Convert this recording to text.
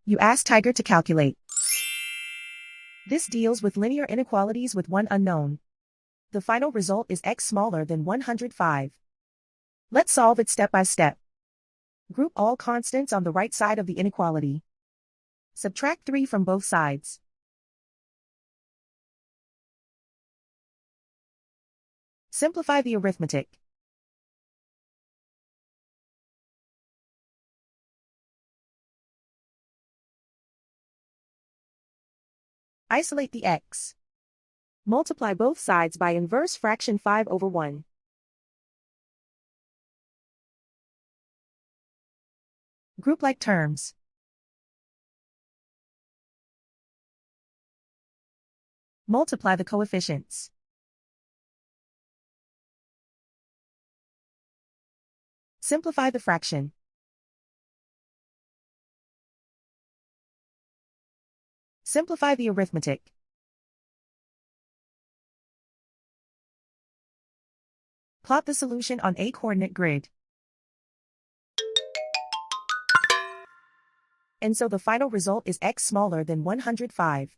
You ask Tiger to calculate. This deals with linear inequalities with one unknown. The final result is x smaller than 105. Let's solve it step by step. Group all constants on the right side of the inequality. Subtract 3 from both sides. Simplify the arithmetic. Isolate the x. Multiply both sides by inverse fraction 5/1. Group like terms. Multiply the coefficients. Simplify the fraction. Simplify the arithmetic. Plot the solution on a coordinate grid. And so the final result is x smaller than 105.